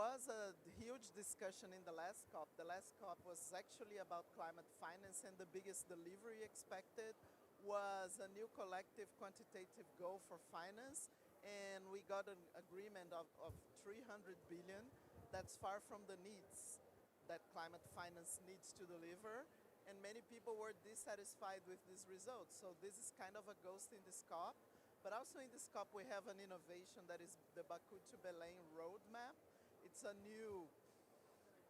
was a huge discussion in the last COP. The last COP was actually about climate finance, and the biggest delivery expected was a new collective quantitative goal for finance, and we got an agreement of 300 billion. That's far from the needs that climate finance needs to deliver, and many people were dissatisfied with these results. So this is kind of a ghost in this COP. But also in this COP we have an innovation that is the Baku to Belém roadmap. It's a new,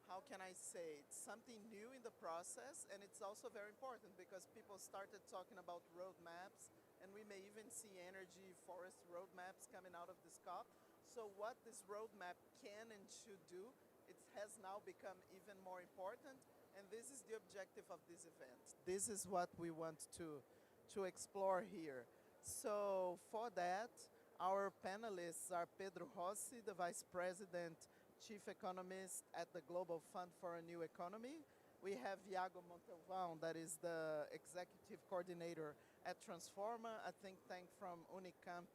how can I say, it's something new in the process, and it's also very important because people started talking about roadmaps, and we may even see energy forest roadmaps coming out of this COP. So what this roadmap can and should do, it has now become even more important, and this is the objective of this event. This is what we want to explore here. So for that, our panelists are Pedro Rossi, the Vice President, Chief Economist at the Global Fund for a New Economy. We have Iago Montalvão, that is the Executive Coordinator at Transforma, a think tank from Unicamp,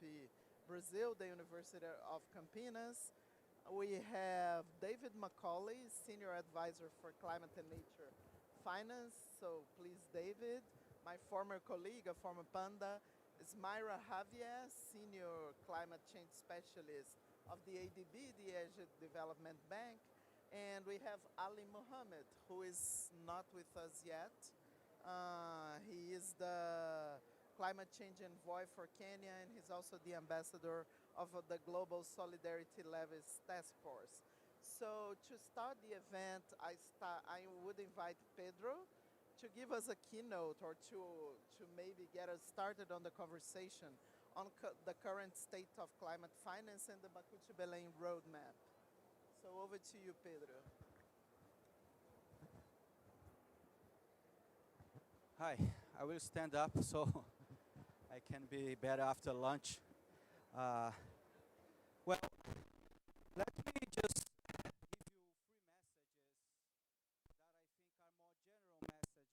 Brazil, the University of Campinas. We have David Macaulay, Senior Advisor for Climate and Nature Finance. So please, David. My former colleague, a former Panda, is Myra Javier, Senior Climate Change Specialist of the ADB, the Asia Development Bank. And we have Ali Mohammed, who is not with us yet. He is the Climate Change Envoy for Kenya, and he's also the ambassador of the Global Solidarity Levies Task Force. So to start the event, I would invite Pedro to give us a keynote or to maybe get us started on the conversation on the current state of climate finance and the Baku to Belém roadmap. So over to you, Pedro. Hi, I will stand up so I can be better after lunch. Well, let me just give you three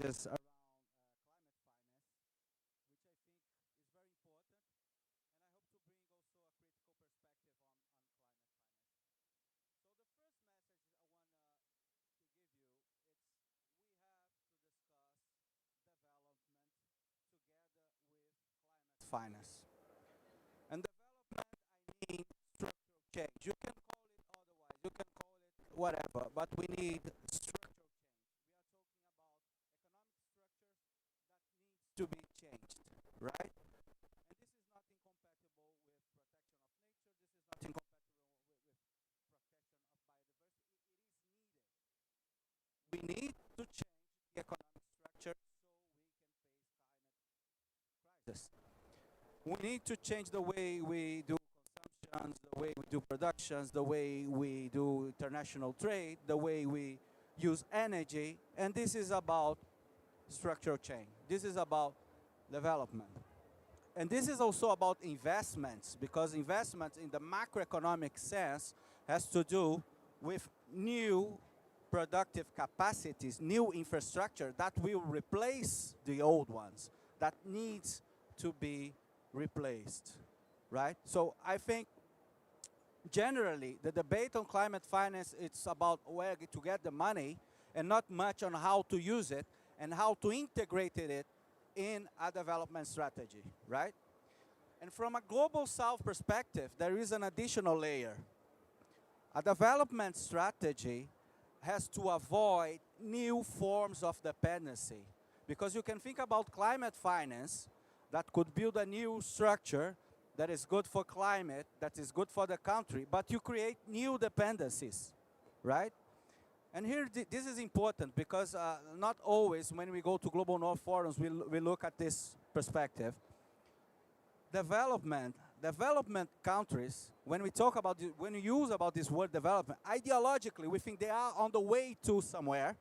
messages that I think are more general messages around climate finance, which I think is very important, and I hope to bring also a critical perspective on climate finance. So the first message I want to give you, it's we have to discuss development together with climate finance. And development, I mean structural change. You can call it otherwise, you can call it whatever, but we need structural change. We are talking about economic structures that needs to be changed, right? And this is not incompatible with protection of nature. This is not incompatible with protection of biodiversity. It is needed. We need to change the economic structure so we can face climate crisis. We need to change the way we do consumptions, the way we do productions, the way we do international trade, the way we use energy, and this is about structural change. This is about development. And this is also about investments, because investments in the macroeconomic sense has to do with new productive capacities, new infrastructure that will replace the old ones, that needs to be replaced, right? So I think generally the debate on climate finance, it's about where to get the money and not much on how to use it and how to integrate it in a development strategy, right? And from a global south perspective, there is an additional layer. A development strategy has to avoid new forms of dependency, because you can think about climate finance that could build a new structure that is good for climate, that is good for the country, but you create new dependencies, right? And here, this is important because not always when we go to Global North forums, we look at this perspective. Development countries, when we talk about, when we use about this word development, ideologically, we think they are on the way to somewhere.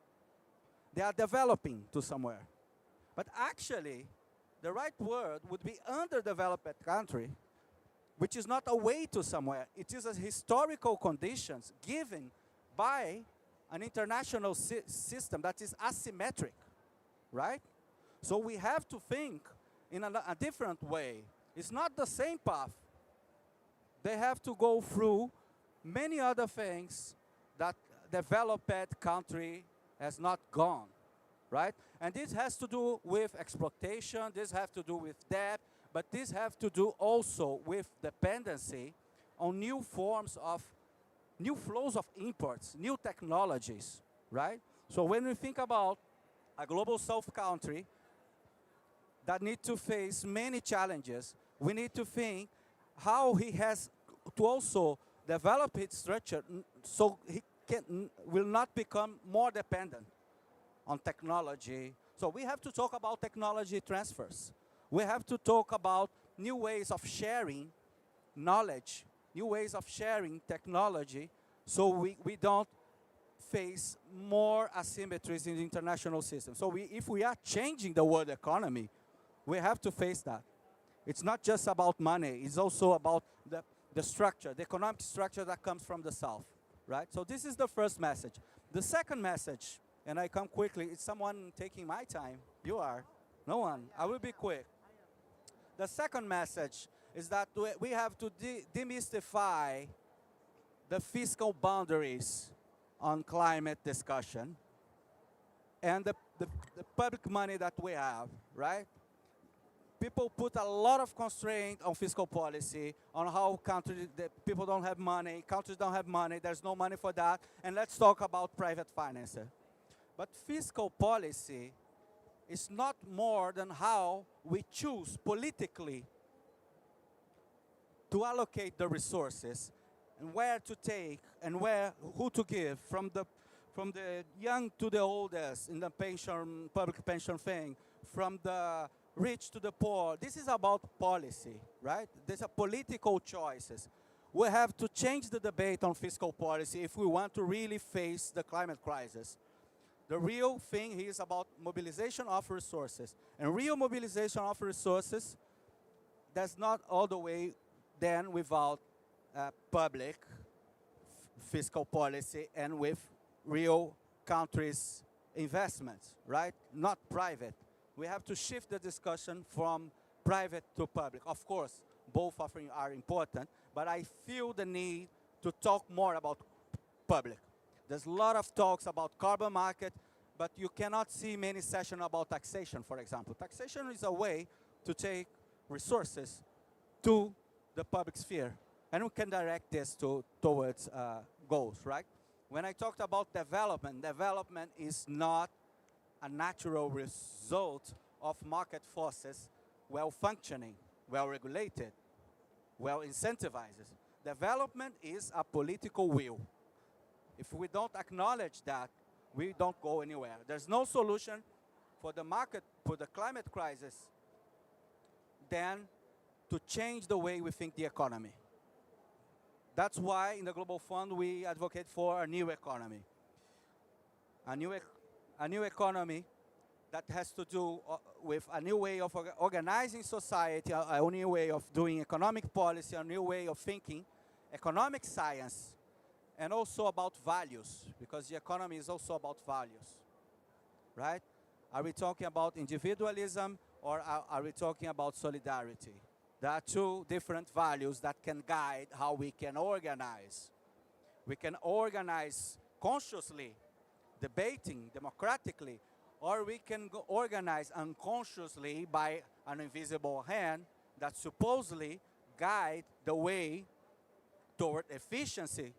They are developing to somewhere. But actually, the right word would be underdeveloped country, which is not a way to somewhere. It is a historical conditions given by an international system that is asymmetric, right? So we have to think in a different way. It's not the same path. They have to go through many other things that developed country has not gone, right? And this has to do with exploitation, this has to do with debt, but this has to do also with dependency on new forms of, new flows of imports, new technologies, right? So when we think about a global south country that need to face many challenges, we need to think how he has to also develop its structure so he will not become more dependent on technology. So we have to talk about technology transfers. We have to talk about new ways of sharing knowledge, new ways of sharing technology, so we don't face more asymmetries in the international system. So if we are changing the world economy, we have to face that. It's not just about money, it's also about the structure, the economic structure that comes from the South, right? So this is the first message. The second message, and I come quickly, is someone taking my time? You are? No one? I will be quick. The second message is that we have to demystify the fiscal boundaries on climate discussion and the public money that we have, right? People put a lot of constraint on fiscal policy, on how people don't have money, countries don't have money, there's no money for that, and let's talk about private finance. But fiscal policy is not more than how we choose politically to allocate the resources and where to take and who to give, from the young to the oldest in the public pension thing, from the rich to the poor. This is about policy, right? These are political choices. We have to change the debate on fiscal policy if we want to really face the climate crisis. The real thing here is about mobilization of resources. And real mobilization of resources, that's not all the way then without public fiscal policy and with real countries' investments, right? Not private. We have to shift the discussion from private to public. Of course, both are important, but I feel the need to talk more about public. There's a lot of talks about carbon market, but you cannot see many sessions about taxation, for example. Taxation is a way to take resources to the public sphere, and we can direct this towards goals, right? When I talked about development, development is not a natural result of market forces well functioning, well regulated, well incentivized. Development is a political will. If we don't acknowledge that, we don't go anywhere. There's no solution for the market, for the climate crisis, than to change the way we think the economy. That's why in the Global Fund we advocate for a new economy. A new economy that has to do with a new way of organizing society, a new way of doing economic policy, a new way of thinking, economic science, and also about values, because the economy is also about values, right? Are we talking about individualism or are we talking about solidarity? There are two different values that can guide how we can organize. We can organize consciously, debating democratically, or we can organize unconsciously by an invisible hand that supposedly guide the way toward efficiency,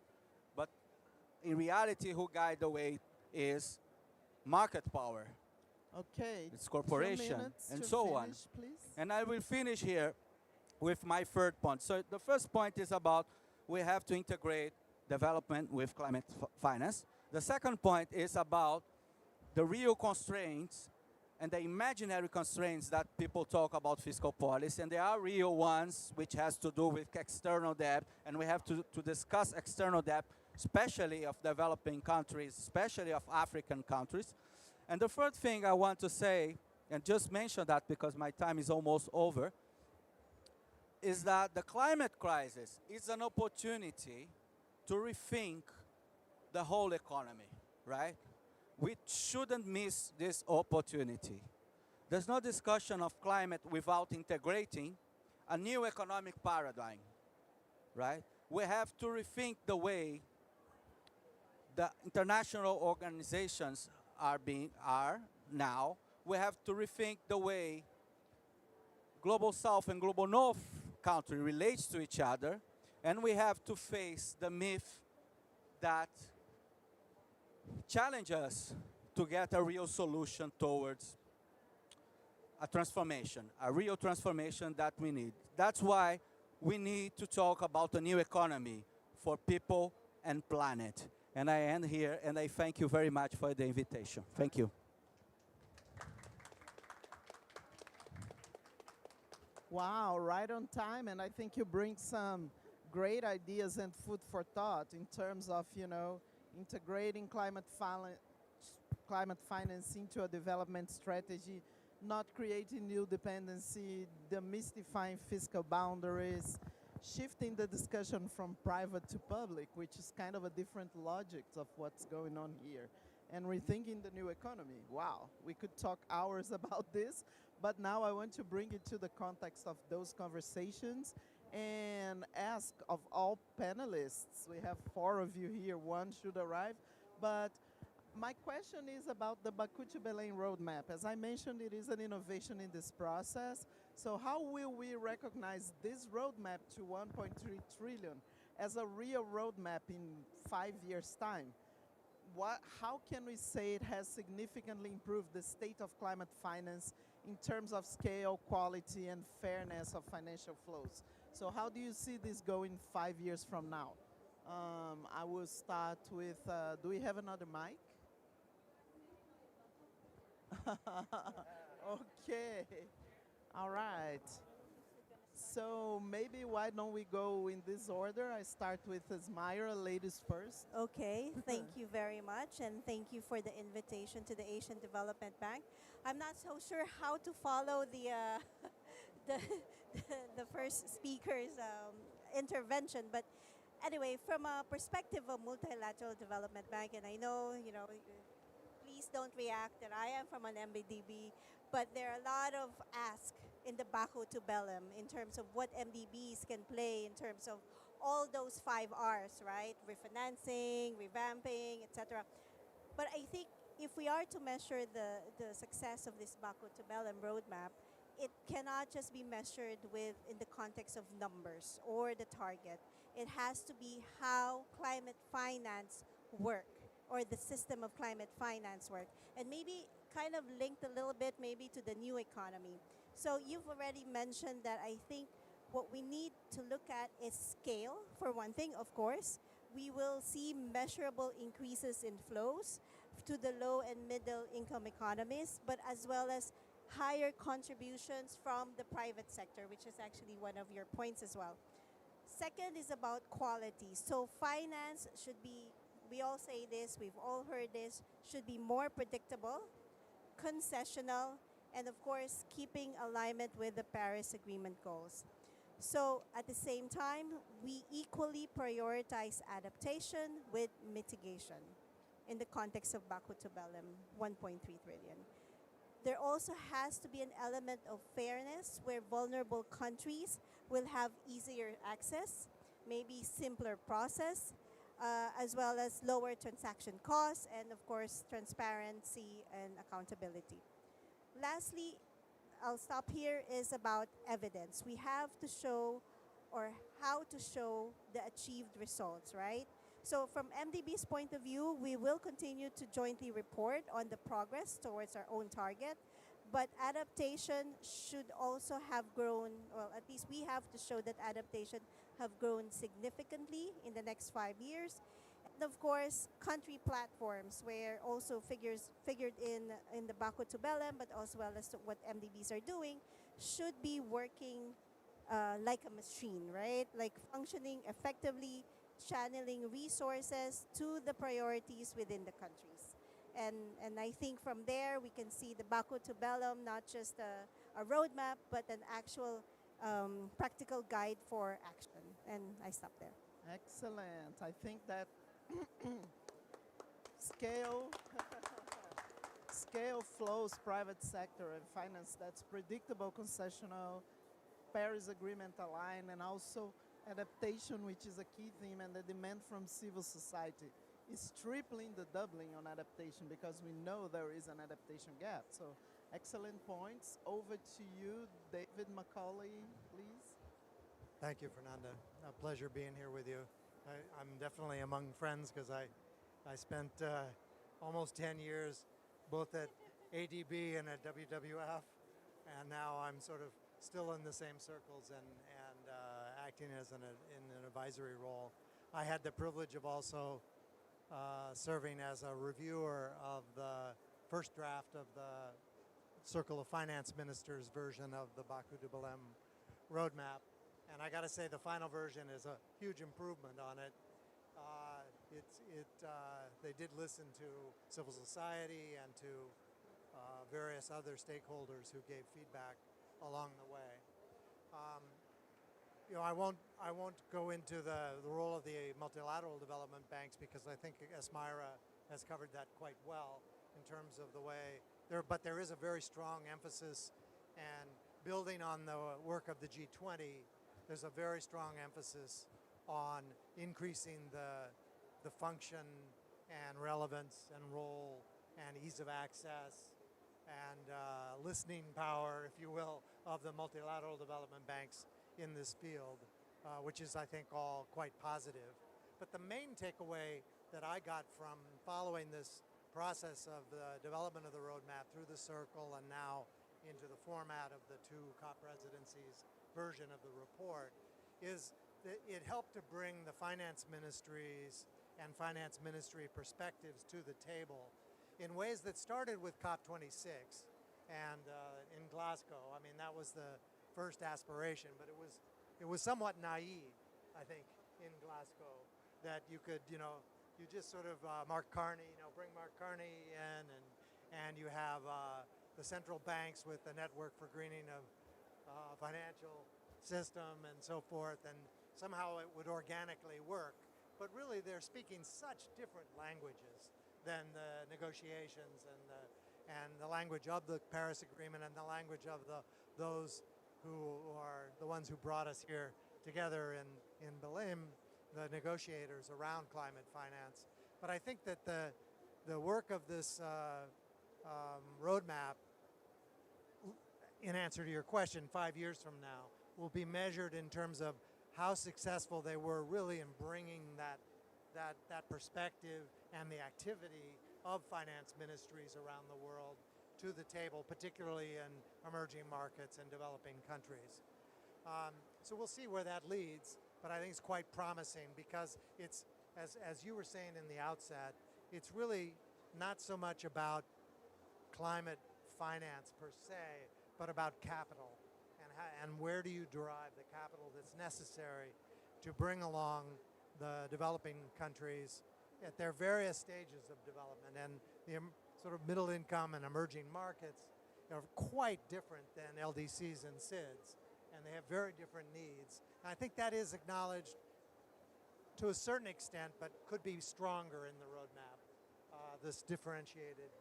but in reality who guide the way is market power. Okay. It's corporation and so on. Please. And I will finish here with my third point. So the first point is about we have to integrate development with climate finance. The second point is about the real constraints and the imaginary constraints that people talk about fiscal policy, and there are real ones which has to do with external debt, and we have to discuss external debt, especially of developing countries, especially of African countries. And the third thing I want to say, and just mention that because my time is almost over, is that the climate crisis is an opportunity to rethink the whole economy, right? We shouldn't miss this opportunity. There's no discussion of climate without integrating a new economic paradigm, right? We have to rethink the way the international organizations are now, we have to rethink the way global south and global north country relates to each other, and we have to face the myth that challenge us to get a real solution towards a transformation, a real transformation that we need. That's why we need to talk about a new economy for people and planet. And I end here, and I thank you very much for the invitation. Thank you. Wow, right on time, and I think you bring some great ideas and food for thought in terms of, integrating climate finance into a development strategy, not creating new dependency, demystifying fiscal boundaries, shifting the discussion from private to public, which is kind of a different logic of what's going on here, and rethinking the new economy. Wow, we could talk hours about this, but now I want to bring it to the context of those conversations and ask of all panelists, we have 4 of you here, 1 should arrive, but my question is about the Baku to Belém roadmap. As I mentioned, it is an innovation in this process. So how will we recognize this roadmap to 1.3 trillion as a real roadmap in 5 years' time? How can we say it has significantly improved the state of climate finance in terms of scale, quality, and fairness of financial flows? So how do you see this going 5 years from now? I will start with, do we have another mic? Okay, all right. So maybe why don't we go in this order? I start with Ismaira, ladies first. Okay, thank you very much, and thank you for the invitation to the Asian Development Bank. I'm not so sure how to follow the the, the first speaker's intervention, but anyway, from a perspective of multilateral development bank, and I know please don't react that I am from an MDB, but there are a lot of asks in the Baku to Belém in terms of what MDBs can play in terms of all those 5 Rs, right? Refinancing, revamping, etc. But I think if we are to measure the success of this Baku to Belém roadmap, it cannot just be measured in the context of numbers or the target. It has to be how climate finance work, or the system of climate finance work, and maybe kind of linked a little bit maybe to the new economy. So you've already mentioned that. I think what we need to look at is scale, for one thing, of course. We will see measurable increases in flows to the low and middle income economies, but as well as higher contributions from the private sector, which is actually one of your points as well. Second is about quality. So finance should be, we all say this, we've all heard this, should be more predictable, concessional, and of course, keeping alignment with the Paris Agreement goals. So at the same time, we equally prioritize adaptation with mitigation in the context of Baku to Belém, 1.3 trillion. There also has to be an element of fairness where vulnerable countries will have easier access, maybe simpler process, as well as lower transaction costs, and of course, transparency and accountability. Lastly, I'll stop here, is about evidence. We have to show, or how to show, the achieved results, right? So from MDB's point of view, we will continue to jointly report on the progress towards our own target, but adaptation should also have grown, well, at least we have to show that adaptation have grown significantly in the next 5 years. And of course, country platforms, where also figured in the Baku to Belém, but as well as what MDBs are doing, should be working like a machine, right? Like functioning effectively, channeling resources to the priorities within the countries. And I think from there we can see the Baku to Belém not just a roadmap, but an actual practical guide for action. And I stop there. Excellent. I think that scale, scale flows, private sector and finance that's predictable, concessional, Paris Agreement aligned, and also adaptation, which is a key theme, and the demand from civil society. is tripling the doubling on adaptation because we know there is an adaptation gap. So excellent points. Over to you, David Macaulay, please. Thank you, Fernanda. A pleasure being here with you. I'm definitely among friends because I spent almost 10 years both at ADB and at WWF, and now I'm sort of still in the same circles and acting as in an advisory role. I had the privilege of also serving as a reviewer of the first draft of the Circle of Finance Ministers version of the Baku de Belém roadmap. And I got to say, the final version is a huge improvement on it. They did listen to civil society and to various other stakeholders who gave feedback along the way. I won't go into the role of the multilateral development banks because I think Esmira has covered that quite well in terms of the way but there is a very strong emphasis, and building on the work of the G20, there's a very strong emphasis on increasing the function and relevance and role and ease of access and listening power, if you will, of the multilateral development banks in this field, which is, I think, all quite positive. But the main takeaway that I got from following this process of the development of the roadmap through the circle and now into the format of the two COP presidencies version of the report is that it helped to bring the finance ministries and finance ministry perspectives to the table in ways that started with COP26 and in Glasgow. I mean, that was the first aspiration, but it was somewhat naive, I think, in Glasgow, that you could, you just sort of Mark Carney, bring Mark Carney in, and you have the central banks with the network for greening of financial system and so forth, and somehow it would organically work. But really, they're speaking such different languages than the negotiations and the language of the Paris Agreement and the language of those who are the ones who brought us here together in Belém, the negotiators around climate finance. But I think that the work of this roadmap, in answer to your question, 5 years from now, will be measured in terms of how successful they were really in bringing that perspective and the activity of finance ministries around the world to the table, particularly in emerging markets and developing countries. So we'll see where that leads, but I think it's quite promising because it's, as you were saying in the outset, it's really not so much about climate finance per se, but about capital and where do you derive the capital that's necessary to bring along the developing countries at their various stages of development. And the sort of middle income and emerging markets are quite different than LDCs and SIDS, and they have very different needs. And I think that is acknowledged to a certain extent, but could be stronger in the roadmap, this differentiated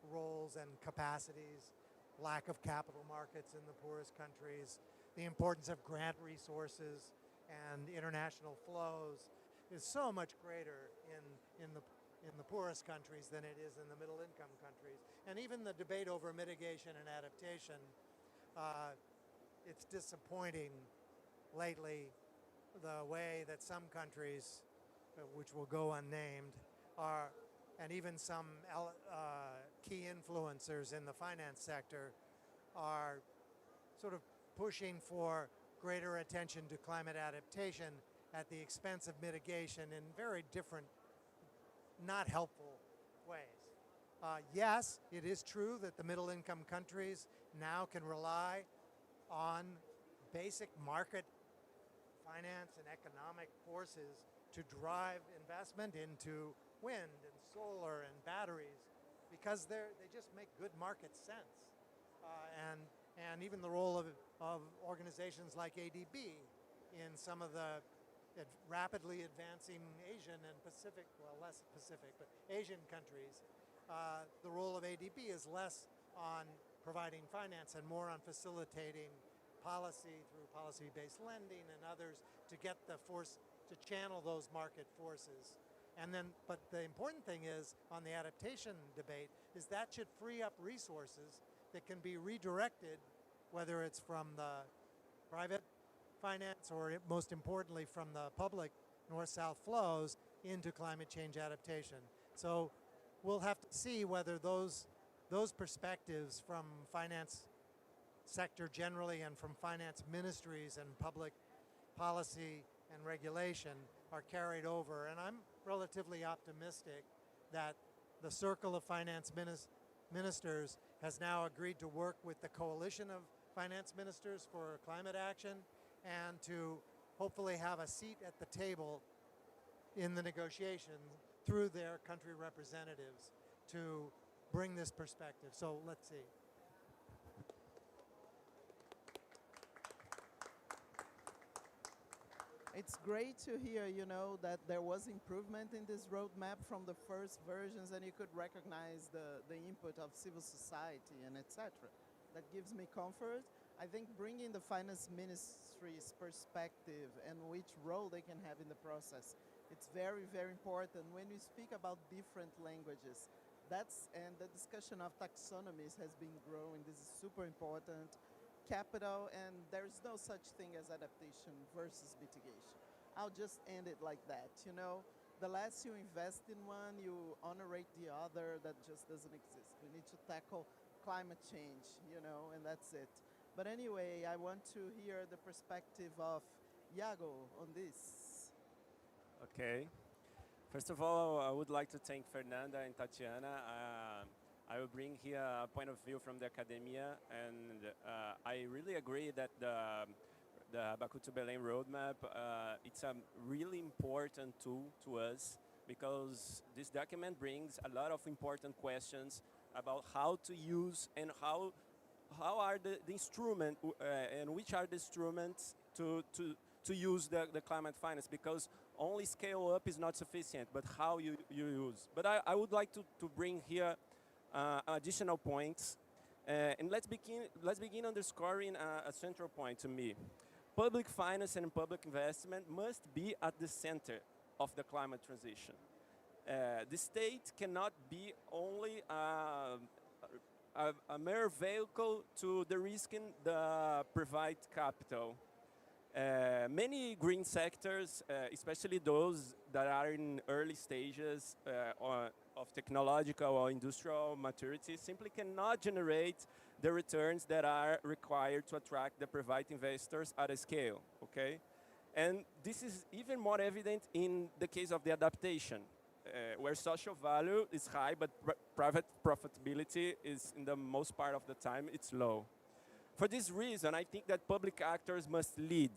roles and capacities, lack of capital markets in the poorest countries, the importance of grant resources and international flows is so much greater in the poorest countries than it is in the middle income countries. And even the debate over mitigation and adaptation, it's disappointing lately the way that some countries, which will go unnamed, are, and even some key influencers in the finance sector are sort of pushing for greater attention to climate adaptation at the expense of mitigation in very different, not helpful ways. Yes, it is true that the middle income countries now can rely on basic market finance and economic forces to drive investment into wind and solar and batteries because they just make good market sense. And even the role of organizations like ADB in some of the rapidly advancing Asian and Pacific, well, less Pacific, but Asian countries, the role of ADB is less on providing finance and more on facilitating policy through policy-based lending and others to get the force to channel those market forces And then, but the important thing is on the adaptation debate is that should free up resources that can be redirected, whether it's from the private finance or most importantly from the public north-south flows into climate change adaptation. So we'll have to see whether those perspectives from finance sector generally and from finance ministries and public policy and regulation are carried over. And I'm relatively optimistic that the Circle of Finance Ministers has now agreed to work with the Coalition of Finance Ministers for Climate Action and to hopefully have a seat at the table in the negotiations through their country representatives to bring this perspective. So let's see. It's great to hear, that there was improvement in this roadmap from the first versions, and you could recognize the input of civil society and etc. That gives me comfort. I think bringing the finance ministry's perspective and which role they can have in the process, it's very, very important. When we speak about different languages, and the discussion of taxonomies has been growing. This is super important. Capital, and there's no such thing as adaptation versus mitigation. I'll just end it like that. The less you invest in one, you honorate the other. That just doesn't exist. We need to tackle climate change, and that's it. But anyway, I want to hear the perspective of Iago on this. Okay. First of all, I would like to thank Fernanda and Tatiana. I will bring here a point of view from the academia, and I really agree that the Baku to Belém roadmap, it's a really important tool to us because this document brings a lot of important questions about how to use and how are the instrument and which are the instruments to use the climate finance, because only scale up is not sufficient, but how you use. But I would like to bring here additional points, and let's begin underscoring a central point to me. Public finance and public investment must be at the center of the climate transition. The state cannot be only a mere vehicle to de-risking the private capital. Many green sectors, especially those that are in early stages of technological or industrial maturity, simply cannot generate the returns that are required to attract the private investors at a scale, okay? And this is even more evident in the case of the adaptation, where social value is high, but private profitability is, in the most part of the time, it's low. For this reason, I think that public actors must lead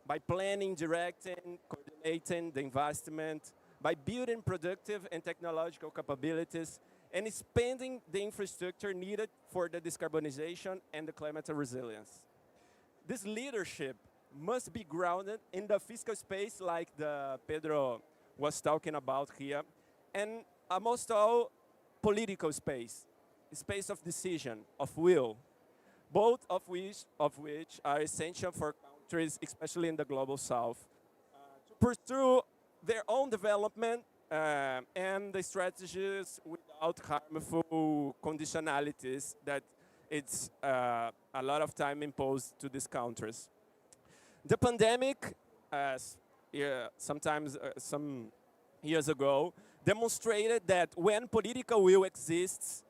by planning, directing, coordinating the investment, by building productive and technological capabilities, and expanding the infrastructure needed for the decarbonization and the climate resilience. This leadership must be grounded in the fiscal space like the Pedro was talking about here, and most all, political space of decision, of will, both of which are essential for countries, especially in the global south, to pursue their own development and the strategies without harmful conditionalities that it's a lot of time imposed to these countries. The pandemic, some years ago, demonstrated that when political will exists,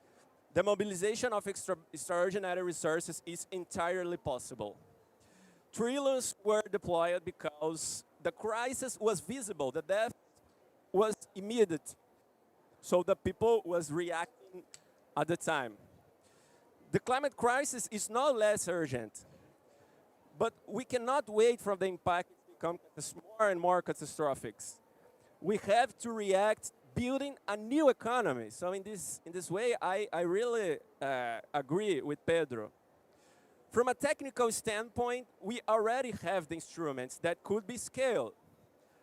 the mobilization of extraordinary resources is entirely possible. Trillions were deployed because the crisis was visible, the death was immediate, so the people was reacting at the time. The climate crisis is no less urgent, but we cannot wait for the impact to become more and more catastrophic. We have to react building a new economy. So in this way, I really agree with Pedro. From a technical standpoint, we already have the instruments that could be scaled,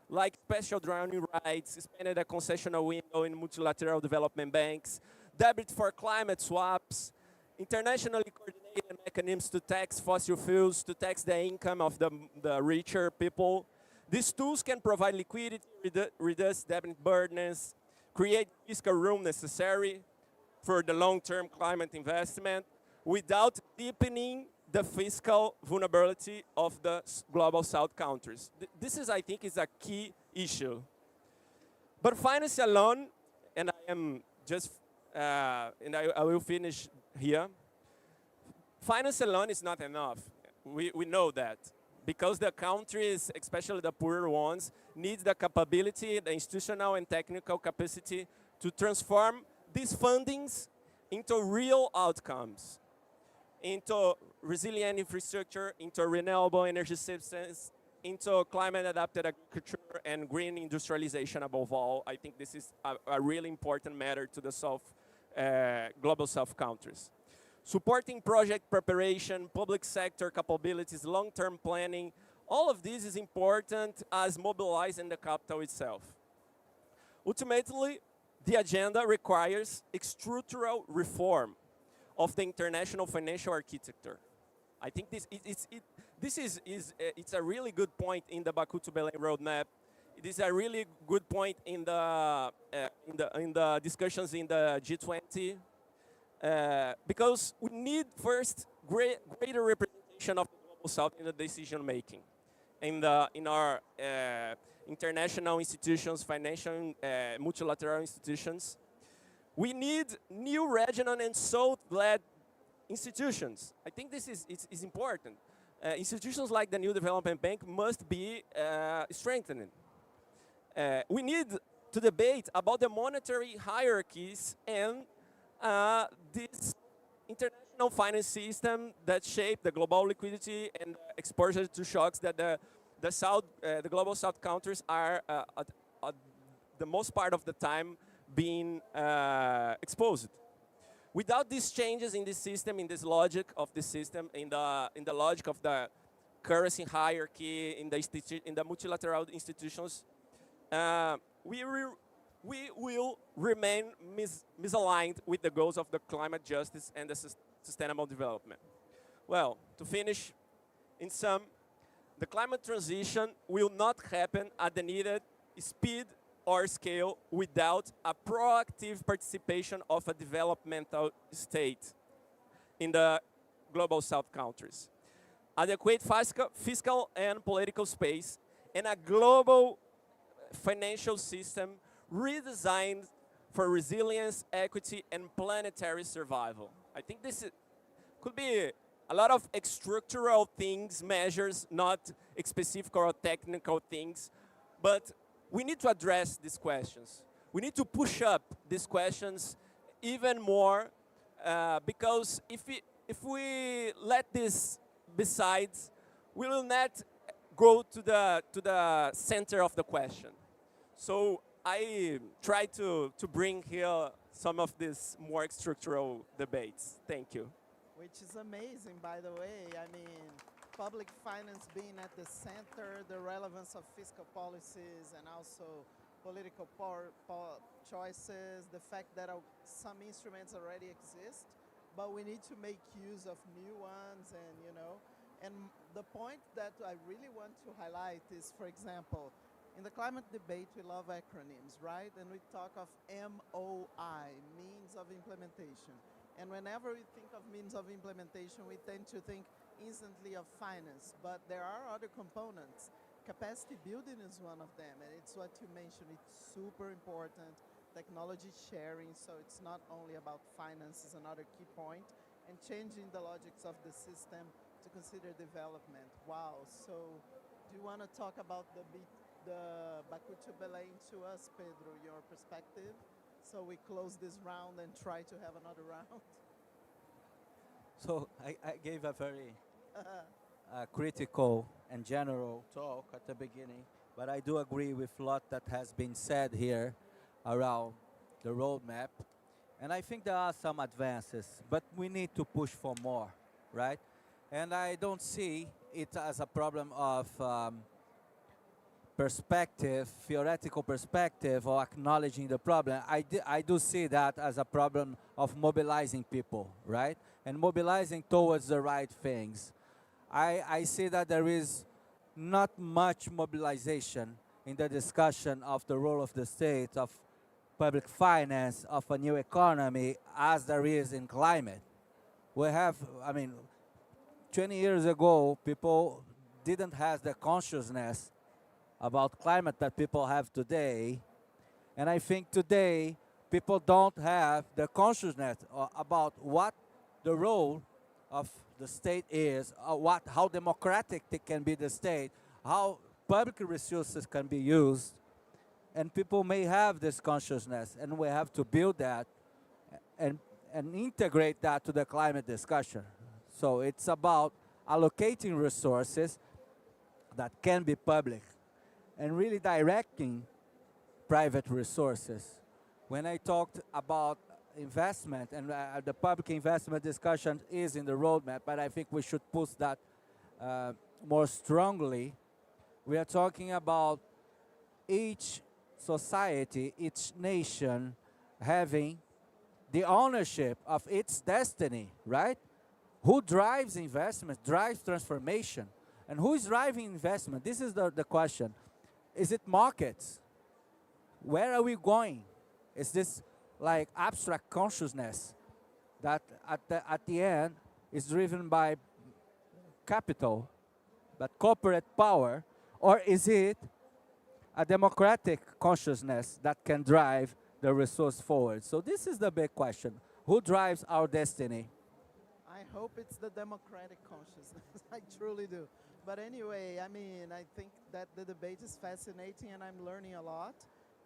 like special drawing rights, expanded a concessional window in multilateral development banks, debit for climate swaps, internationally coordinated mechanisms to tax fossil fuels, to tax the income of the richer people, These tools can provide liquidity, reduce debt burdens, create fiscal room necessary for the long-term climate investment without deepening the fiscal vulnerability of the global south countries. This is, I think, is a key issue. But finance alone, and I am just, and I will finish here. Finance alone is not enough. We know that. Because the countries, especially the poorer ones, need the capability, the institutional and technical capacity to transform these fundings into real outcomes, into resilient infrastructure, into renewable energy systems, into climate-adapted agriculture and green industrialization above all. I think this is a really important matter to the global South countries. Supporting project preparation, public sector capabilities, long-term planning, all of this is important as mobilizing the capital itself. Ultimately, the agenda requires structural reform of the international financial architecture. I think it's a really good point in the Baku to Belém roadmap. It is a really good point in the discussions in the G20. Because we need first greater representation of the global south in the decision making, in our international institutions, financial multilateral institutions. We need new regional and south-led institutions. I think this is important. Institutions like the New Development Bank must be strengthened. We need to debate about the monetary hierarchies and this international finance system that shape the global liquidity and exposure to shocks that the global south countries are at the most part of the time being exposed. Without these changes in this system, in this logic of the system, in the logic of the currency hierarchy, in the multilateral institutions, we will remain misaligned with the goals of the climate justice and the sustainable development. Well, to finish, in sum, the climate transition will not happen at the needed speed or scale without a proactive participation of a developmental state in the global south countries. Adequate fiscal and political space and a global financial system redesigned for resilience, equity, and planetary survival. I think this could be a lot of structural things, measures, not specific or technical things, but we need to address these questions. We need to push up these questions even more because if we let this beside, we will not go to the center of the question. So I try to bring here some of these more structural debates. Thank you. Which is amazing, by the way. I mean, public finance being at the center, the relevance of fiscal policies and also political choices, the fact that some instruments already exist, but we need to make use of new ones and, and the point that I really want to highlight is, for example, in the climate debate, we love acronyms, right? And we talk of MOI, means of implementation. And whenever we think of means of implementation, we tend to think instantly of finance. But there are other components. Capacity building is one of them, and it's what you mentioned. It's super important. Technology sharing, so it's not only about finance, is another key point. And changing the logics of the system to consider development. Wow. So do you want to talk about the Baku to Belém to us, Pedro, your perspective? So we close this round and try to have another round. So I gave a very critical and general talk at the beginning, but I do agree with a lot that has been said here around the roadmap. And I think there are some advances, but we need to push for more, right? And I don't see it as a problem of perspective, theoretical perspective, or acknowledging the problem. I do see that as a problem of mobilizing people, right? And mobilizing towards the right things. I see that there is not much mobilization in the discussion of the role of the state, of public finance, of a new economy, as there is in climate. We have, I mean, 20 years ago, people didn't have the consciousness about climate that people have today. And I think today, people don't have the consciousness about what the role of the state is, how democratic it can be the state, how public resources can be used. And people may have this consciousness, and we have to build that and, and integrate that to the climate discussion. So it's about allocating resources that can be public and really directing private resources. When I talked about investment, and the public investment discussion is in the roadmap, but I think we should push that more strongly. We are talking about each society, each nation having the ownership of its destiny, right? Who drives investment, drives transformation? And who is driving investment? This is the question. Is it markets? Where are we going? Is this like abstract consciousness that at the end is driven by capital, but corporate power? Or is it a democratic consciousness that can drive the resource forward? So this is the big question. Who drives our destiny? I hope it's the democratic consciousness. I truly do. But anyway, I mean, I think that the debate is fascinating and I'm learning a lot.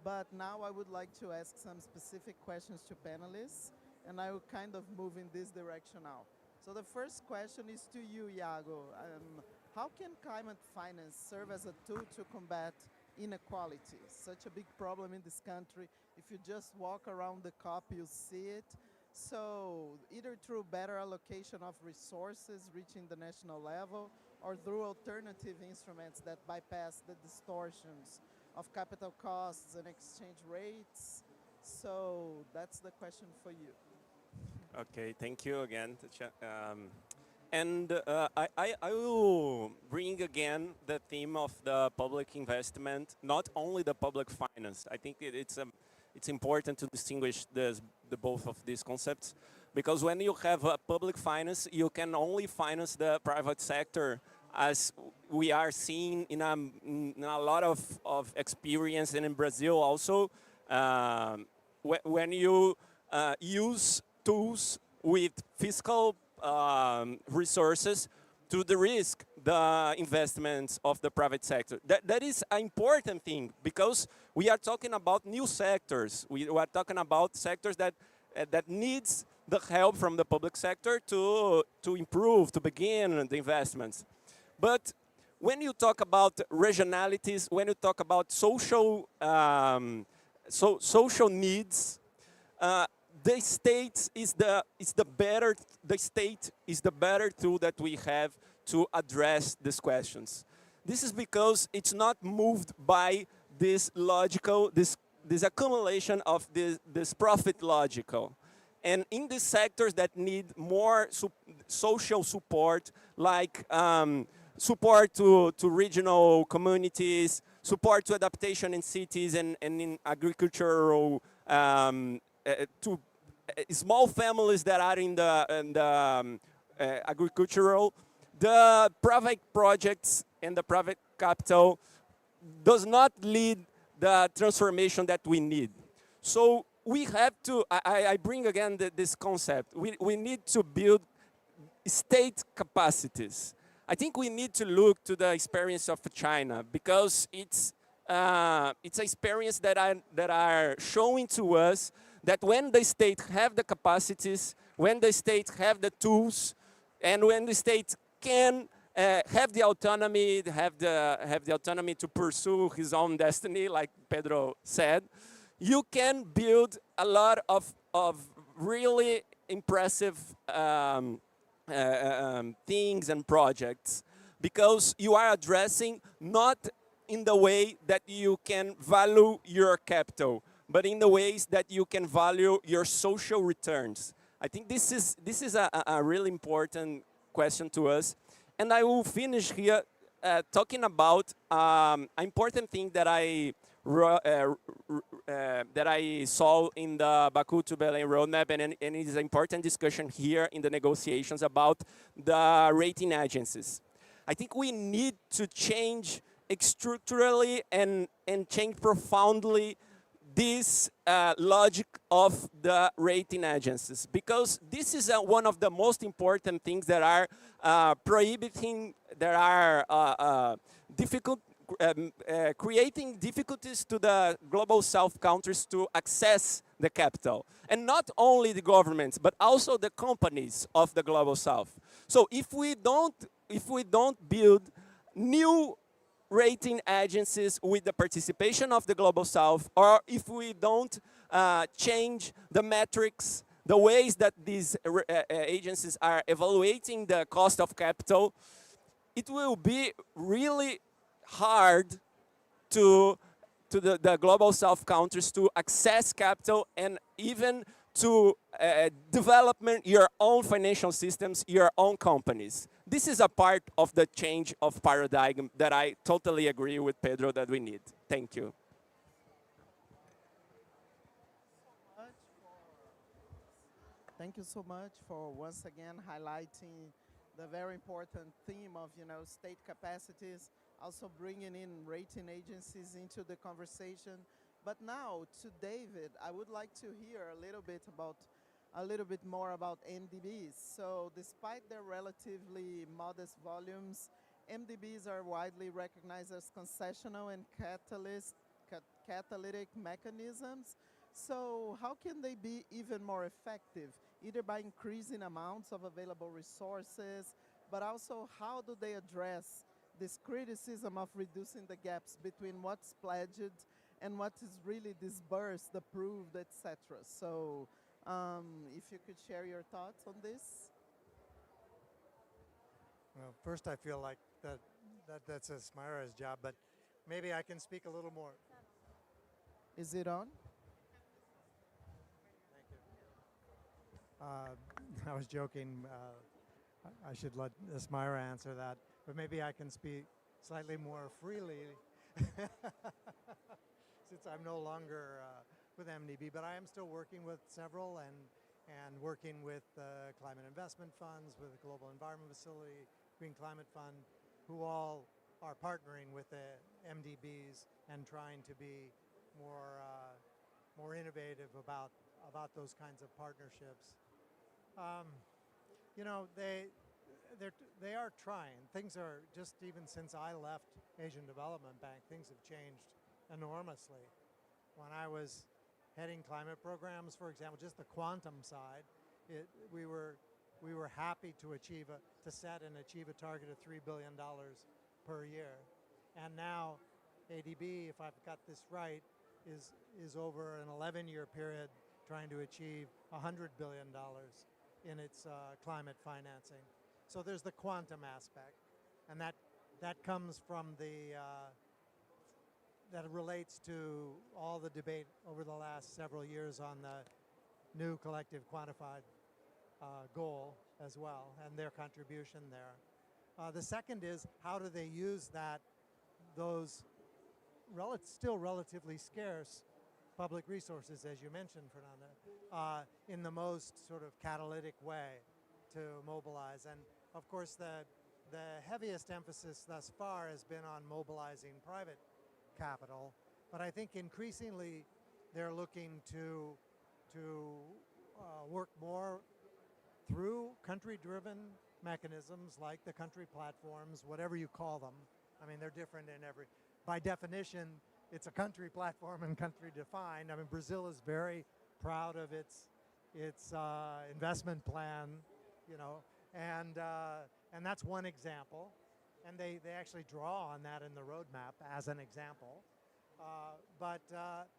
But now I would like to ask some specific questions to panelists, and I will kind of move in this direction now. So the first question is to you, Iago. How can climate finance serve as a tool to combat inequality? Such a big problem in this country. If you just walk around the COP, you see it. So either through better allocation of resources reaching the national level, or through alternative instruments that bypass the distortions of capital costs and exchange rates. So that's the question for you. Okay, thank you again. I will bring again the theme of the public investment, not only the public finance. I think it's important to distinguish the both of these concepts, because when you have a public finance, you can only finance the private sector, as we are seeing in a lot of experience, and in Brazil also, when you use tools with fiscal resources to de-risk the investments of the private sector. That is an important thing, because we are talking about new sectors. We are talking about sectors that needs the help from the public sector to improve, to begin the investments. But when you talk about regionalities, when you talk about social social needs, the state is the better tool that we have to address these questions. This is because it's not moved by this accumulation of this profit logical. And in these sectors that need more social support, like support to regional communities, support to adaptation in cities and in agricultural, to small families that are in the agricultural, the private projects and the private capital does not lead the transformation that we need. So we have to, I bring again this concept, we need to build state capacities. I think we need to look to the experience of China, because it's an experience that are showing to us that when the state have the capacities, when the state have the tools, and when the state can have the autonomy to pursue his own destiny, like Pedro said, you can build a lot of really impressive things and projects, because you are addressing not in the way that you can value your capital, but in the ways that you can value your social returns. I think this is a really important question to us. And I will finish here talking about an important thing that that I saw in the Baku to Belém roadmap, and it is an important discussion here in the negotiations about the rating agencies. I think we need to change structurally and change profoundly this logic of the rating agencies, because this is one of the most important things that are prohibiting, that are difficult, creating difficulties to the global south countries to access the capital. And not only the governments, but also the companies of the global south. So if we don't build new rating agencies with the participation of the global south, or if we don't change the metrics, the ways that these agencies are evaluating the cost of capital, it will be really hard to the global south countries to access capital and even to development your own financial systems, your own companies. This is a part of the change of paradigm that I totally agree with Pedro that we need. Thank you. Thank you so much for once again highlighting the very important theme of state capacities, also bringing in rating agencies into the conversation. But now to David, I would like to hear a little bit more about MDBs. So despite their relatively modest volumes, MDBs are widely recognized as concessional and catalytic mechanisms. So how can they be even more effective, either by increasing amounts of available resources, but also how do they address this criticism of reducing the gaps between what's pledged and what is really disbursed, approved, etc. So if you could share your thoughts on this. Well, first I feel like that's Smira's job, but maybe I can speak a little more. Is it on? Thank you. I was joking. I should let Smira answer that, but maybe I can speak slightly more freely since I'm no longer with MDB, but I am still working with several and working with climate investment funds, with the Global Environment Facility, Green Climate Fund, who all are partnering with the MDBs and trying to be more innovative about those kinds of partnerships. You know, they are trying. Things are just, even since I left Asian Development Bank, things have changed enormously. When I was heading climate programs, for example, just the quantum side, we were happy to set and achieve a target of $3 billion per year. And now ADB, if I've got this right, is over an 11-year period trying to achieve $100 billion in its climate financing. So there's the quantum aspect, and that comes from that relates to all the debate over the last several years on the new collective quantified goal as well, and their contribution there. The second is, how do they use those still relatively scarce public resources, as you mentioned, Fernanda, in the most sort of catalytic way to mobilize. And of course, the heaviest emphasis thus far has been on mobilizing private capital, but I think increasingly they're looking to work more through country-driven mechanisms like the country platforms, whatever you call them. I mean, they're different by definition, it's a country platform and country defined. I mean, Brazil is very proud of its investment plan, and that's one example. And they actually draw on that in the roadmap as an example. But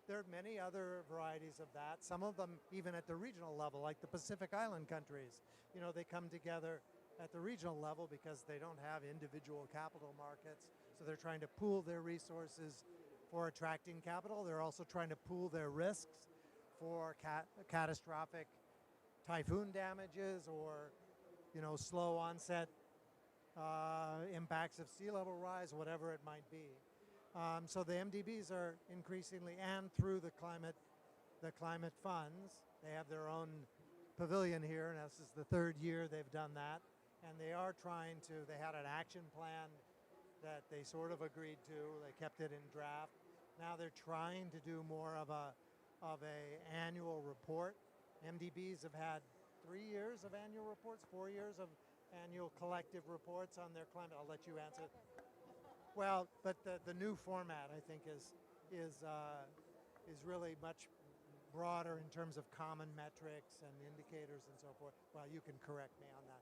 there are many other varieties of that. Some of them even at the regional level, like the Pacific Island countries. They come together at the regional level because they don't have individual capital markets. So they're trying to pool their resources for attracting capital. They're also trying to pool their risks for catastrophic typhoon damages or, slow onset impacts of sea level rise, whatever it might be. So the MDBs are increasingly, and through the climate funds, they have their own pavilion here, and this is the third year they've done that. And they are trying to, they had an action plan that they sort of agreed to. They kept it in draft. Now they're trying to do more of a annual report. MDBs have had 3 years of annual reports, 4 years of annual collective reports on their climate. I'll let you answer. Well, but the new format, I think, is really much broader in terms of common metrics and indicators and so forth. Well, you can correct me on that.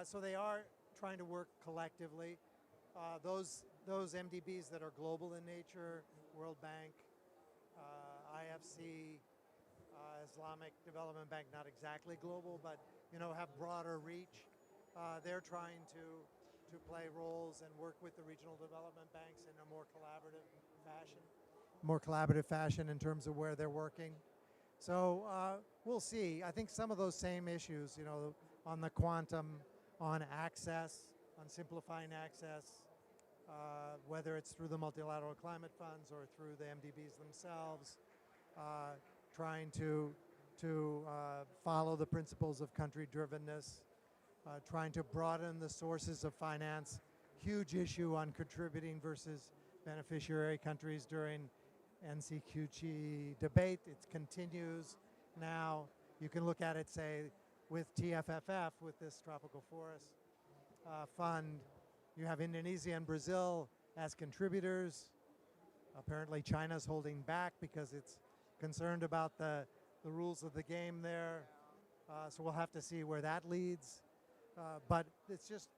So they are trying to work collectively. Those MDBs that are global in nature, World Bank, IFC, Islamic Development Bank, not exactly global, but have broader reach. They're trying to play roles and work with the regional development banks in a more collaborative fashion in terms of where they're working. So we'll see. I think some of those same issues, on the quantum, on access, on simplifying access, whether it's through the multilateral climate funds or through the MDBs themselves, trying to follow the principles of country-drivenness, trying to broaden the sources of finance. Huge issue on contributing versus beneficiary countries during NCQG debate. It continues now. You can look at it, say, with TFFF, with this tropical forest fund. You have Indonesia and Brazil as contributors. Apparently China's holding back because it's concerned about the rules of the game there. So we'll have to see where that leads. But it's just,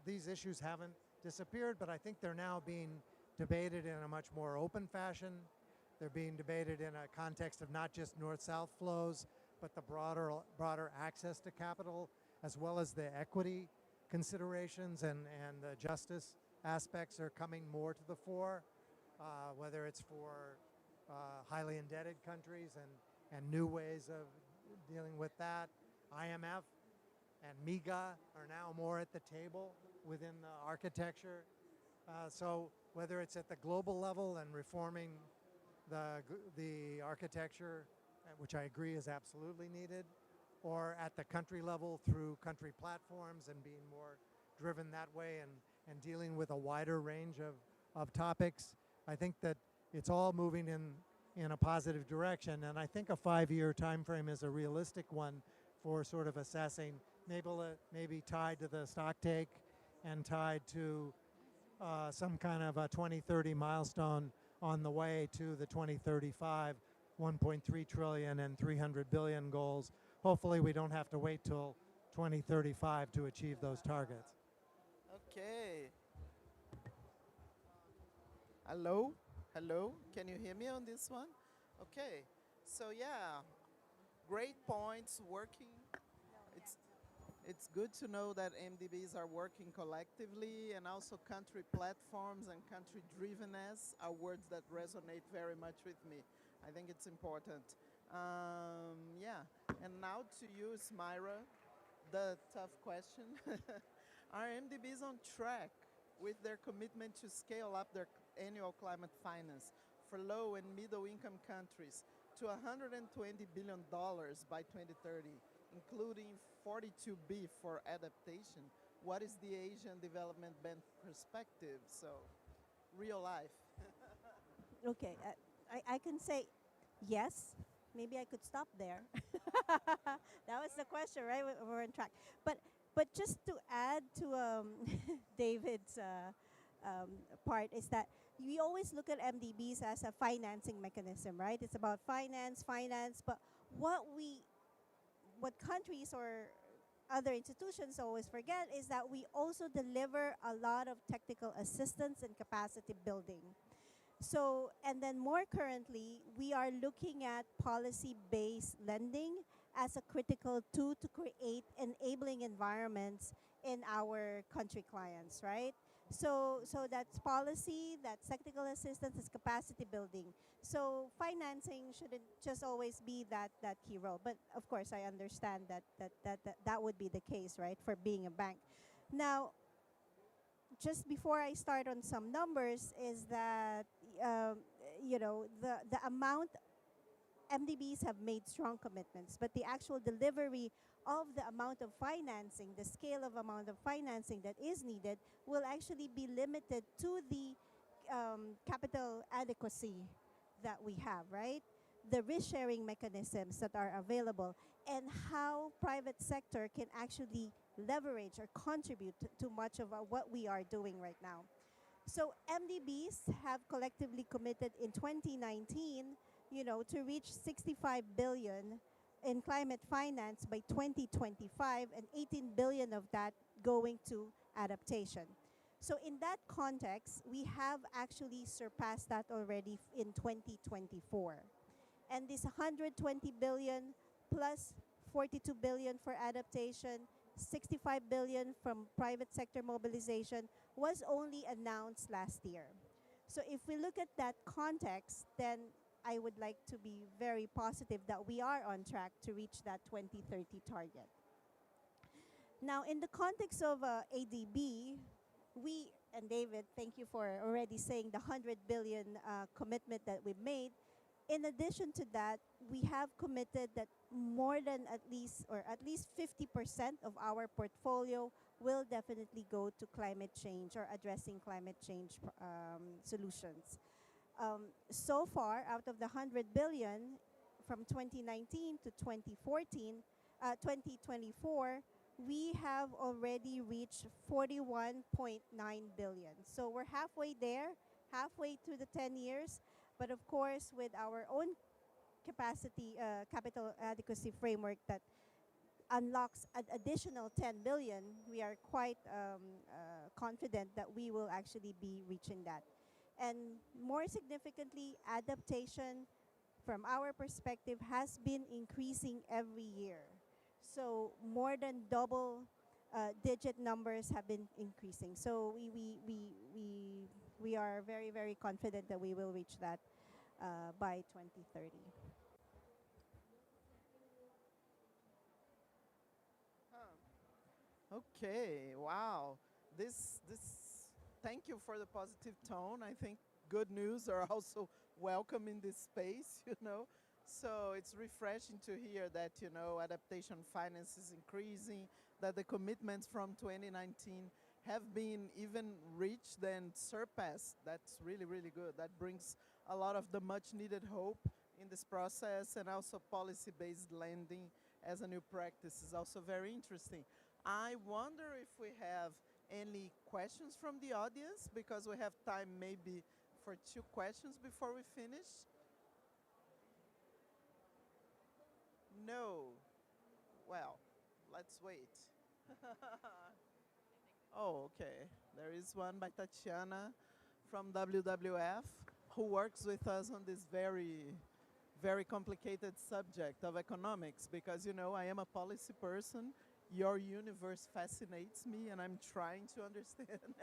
these issues haven't disappeared, but I think they're now being debated in a much more open fashion. They're being debated in a context of not just north-south flows, but the broader access to capital, as well as the equity considerations and the justice aspects are coming more to the fore, whether it's for highly indebted countries and new ways of dealing with that. IMF and MIGA are now more at the table within the architecture. So whether it's at the global level and reforming the architecture, which I agree is absolutely needed, or at the country level through country platforms and being more driven that way and dealing with a wider range of topics. I think that it's all moving in a positive direction, and I think a 5-year time frame is a realistic one for sort of assessing, maybe tied to the stock take and tied to some kind of a 2030 milestone on the way to the 2035 1.3 trillion and 300 billion goals. Hopefully we don't have to wait till 2035 to achieve those targets. Okay. Hello? Hello? Can you hear me on this one? Okay. So yeah, great points working. It's good to know that MDBs are working collectively, and also country platforms and country drivenness are words that resonate very much with me. I think it's important. Yeah, and now to you, Smyra, the tough question. Are MDBs on track with their commitment to scale up their annual climate finance for low and middle income countries to $120 billion by 2030, including 42B for adaptation? What is the Asian Development Bank perspective? So, real life. Okay, I can say yes. Maybe I could stop there. That was the question, right? We're on track. But just to add to David's part is that we always look at MDBs as a financing mechanism, right? It's about finance, but what countries or other institutions always forget is that we also deliver a lot of technical assistance and capacity building. So, and then more currently, we are looking at policy-based lending as a critical tool to create enabling environments in our country clients, right? So that's policy, that's technical assistance, it's capacity building. So financing shouldn't just always be that key role. But of course, I understand that would be the case, right, for being a bank. Now, just before I start on some numbers, is that um, the amount MDBs have made strong commitments, but the actual delivery of the amount of financing, the scale of amount of financing that is needed, will actually be limited to the capital adequacy that we have, right? The risk sharing mechanisms that are available, and how private sector can actually leverage or contribute to much of what we are doing right now. So MDBs have collectively committed in 2019, to reach 65 billion in climate finance by 2025, and 18 billion of that going to adaptation. So in that context, we have actually surpassed that already in 2024. And this 120 billion plus 42 billion for adaptation, 65 billion from private sector mobilization was only announced last year. So if we look at that context, then I would like to be very positive that we are on track to reach that 2030 target. Now, in the context of ADB, we, and David, thank you for already saying the 100 billion commitment that we've made. In addition to that, we have committed that more than at least 50% of our portfolio will definitely go to climate change or addressing climate change solutions. So far, out of the 100 billion from 2019 to 2024, we have already reached 41.9 billion. So we're halfway there, halfway through the 10 years. But of course, with our own capacity, capital adequacy framework that unlocks an additional 10 billion, we are quite confident that we will actually be reaching that. And more significantly, adaptation from our perspective has been increasing every year. So more than double digit numbers have been increasing. So we are very, very confident that we will reach that by 2030. Okay, wow. This thank you for the positive tone. I think good news are also welcome in this space, So it's refreshing to hear that, adaptation finance is increasing, that the commitments from 2019 have been even reached and surpassed. That's really, really good. That brings a lot of the much needed hope in this process, and also policy-based lending as a new practice is also very interesting. I wonder if we have any questions from the audience, because we have time maybe for 2 questions before we finish. No. Well, let's wait. Oh, okay. There is one by Tatiana from WWF, who works with us on this very, very complicated subject of economics, because, I am a policy person. Your universe fascinates me, and I'm trying to understand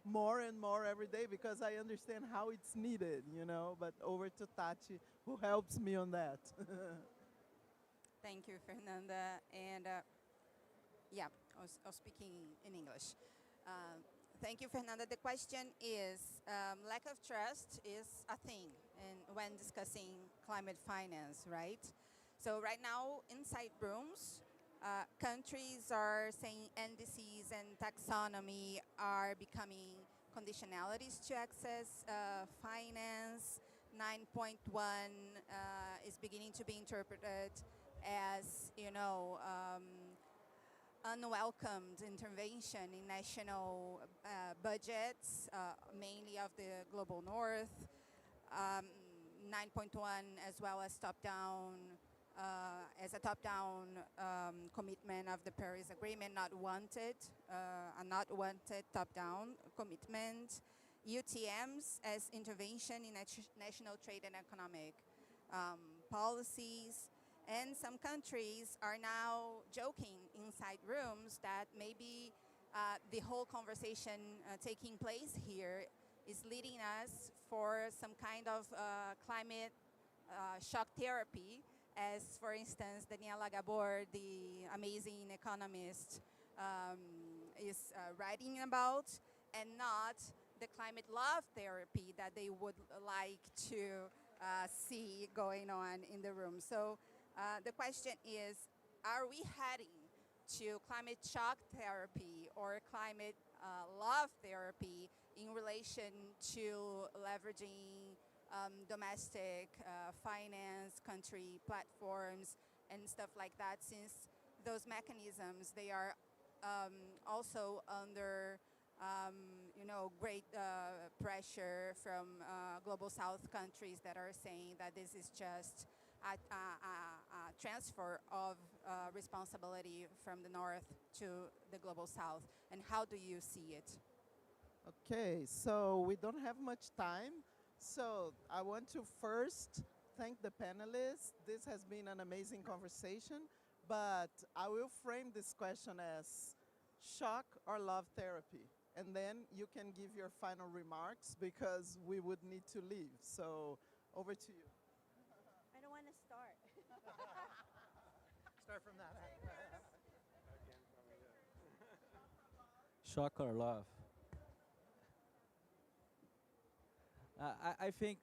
more and more every day, because I understand how it's needed, But over to Tati, who helps me on that. Thank you, Fernanda. And yeah, I was speaking in English. Thank you, Fernanda. The question is, lack of trust is a thing when discussing climate finance, right? So right now, inside rooms, countries are saying NDCs and taxonomy are becoming conditionalities to access finance. 9.1 is beginning to be interpreted as, unwelcomed intervention in national budgets, mainly of the global north. 9.1 as well as top-down, as a top-down commitment of the Paris Agreement, not wanted, a not wanted top-down commitment. UTMs as intervention in national trade and economic policies. And some countries are now joking inside rooms that maybe the whole conversation taking place here is leading us for some kind of climate shock therapy, as for instance, Daniela Gabor, the amazing economist, is writing about, and not the climate love therapy that they would like to see going on in the room. So the question is, are we heading to climate shock therapy or climate love therapy in relation to leveraging domestic finance, country platforms, and stuff like that, since those mechanisms, they are also under great pressure from global south countries that are saying that this is just a transfer of responsibility from the north to the global south. And how do you see it? Okay, so we don't have much time. So I want to first thank the panelists. This has been an amazing conversation, but I will frame this question as shock or love therapy. And then you can give your final remarks because we would need to leave. So over to you. I don't want to start. Start from that. Shock or love? I think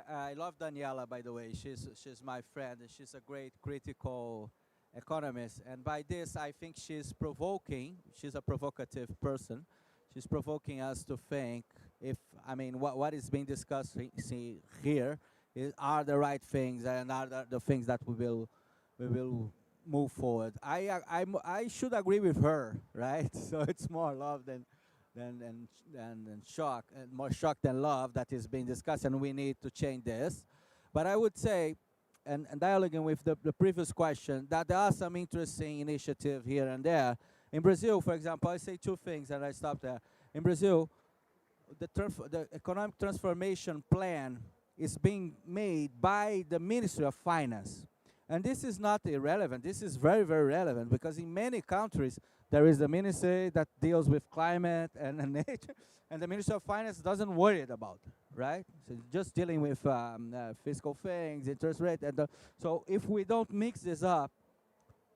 I love Daniela, by the way. She's my friend, and she's a great critical economist. And by this, I think she's provoking. She's a provocative person. She's provoking us to think if, I mean, what is being discussed here are the right things, and are the things that we will move forward. I should agree with her, right? So it's more love than shock, and more shock than love that is being discussed, and we need to change this. But I would say, and dialoguing with the previous question, that there are some interesting initiatives here and there. In Brazil, for example, I say two things and I stop there. In Brazil, the economic transformation plan is being made by the Ministry of Finance. And this is not irrelevant. This is very, very relevant, because in many countries, there is the ministry that deals with climate and nature, and the Ministry of Finance doesn't worry about it, right? So just dealing with fiscal things, interest rate, and so if we don't mix this up,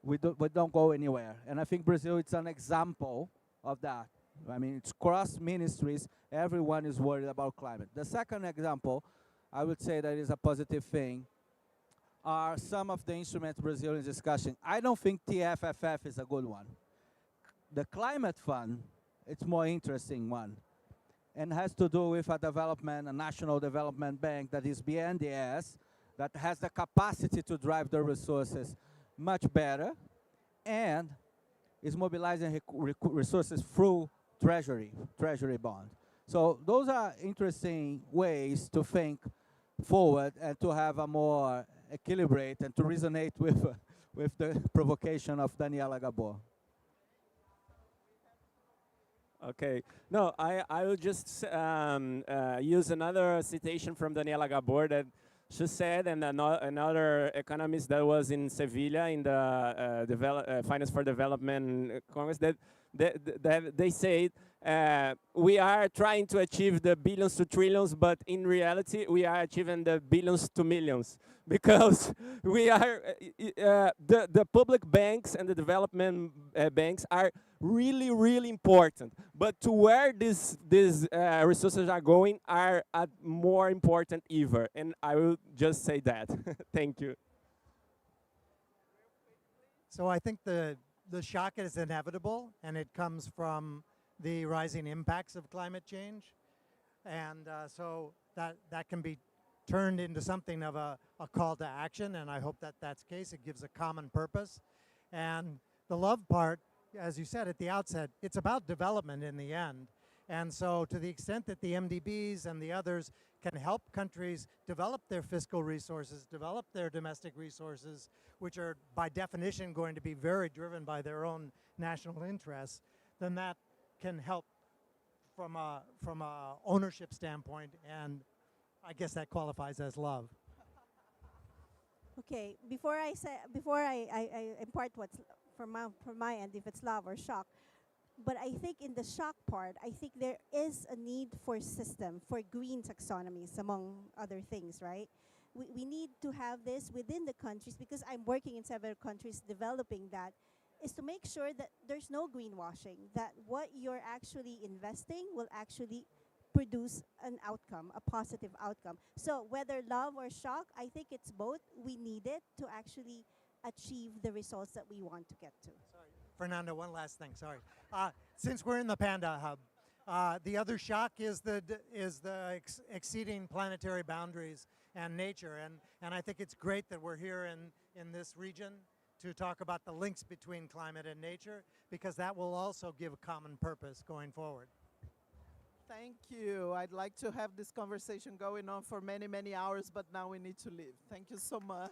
we don't go anywhere. And I think Brazil, it's an example of that. I mean, it's cross ministries. Everyone is worried about climate. The second example, I would say that is a positive thing, are some of the instruments Brazil is discussing. I don't think TFFF is a good one. The climate fund, it's more interesting one, and has to do with a national development bank that is BNDES, that has the capacity to drive the resources much better, and is mobilizing resources through treasury bond. So those are interesting ways to think forward and to have a more equilibrate and to resonate with the provocation of Daniela Gabor. Okay. No, I will just use another citation from Daniela Gabor that she said, and another economist that was in Sevilla in the Finance for Development Congress, that they said, we are trying to achieve the billions to trillions, but in reality, we are achieving the billions to millions, because we are the public banks and the development banks are really, really important. But to where these resources are going are more important ever. And I will just say that. Thank you. So I think the shock is inevitable, and it comes from the rising impacts of climate change. And so that can be turned into something of a call to action, and I hope that that's the case. It gives a common purpose. And the love part, as you said at the outset, it's about development in the end. And so to the extent that the MDBs and the others can help countries develop their fiscal resources, develop their domestic resources, which are by definition going to be very driven by their own national interests, then that can help from a ownership standpoint, and I guess that qualifies as love. Okay, before I impart what's from my end, if it's love or shock, But I think in the shock part, I think there is a need for system, for green taxonomies, among other things, right? We need to have this within the countries because I'm working in several countries developing that, is to make sure that there's no greenwashing, that what you're actually investing will actually produce an outcome, a positive outcome. So whether love or shock, I think it's both. We need it to actually achieve the results that we want to get to. Sorry, Fernando, one last thing, sorry. Since we're in the Panda Hub, the other shock is exceeding planetary boundaries and nature. And I think it's great that we're here in this region to talk about the links between climate and nature, because that will also give a common purpose going forward. Thank you. I'd like to have this conversation going on for many, many hours, but now we need to leave. Thank you so much.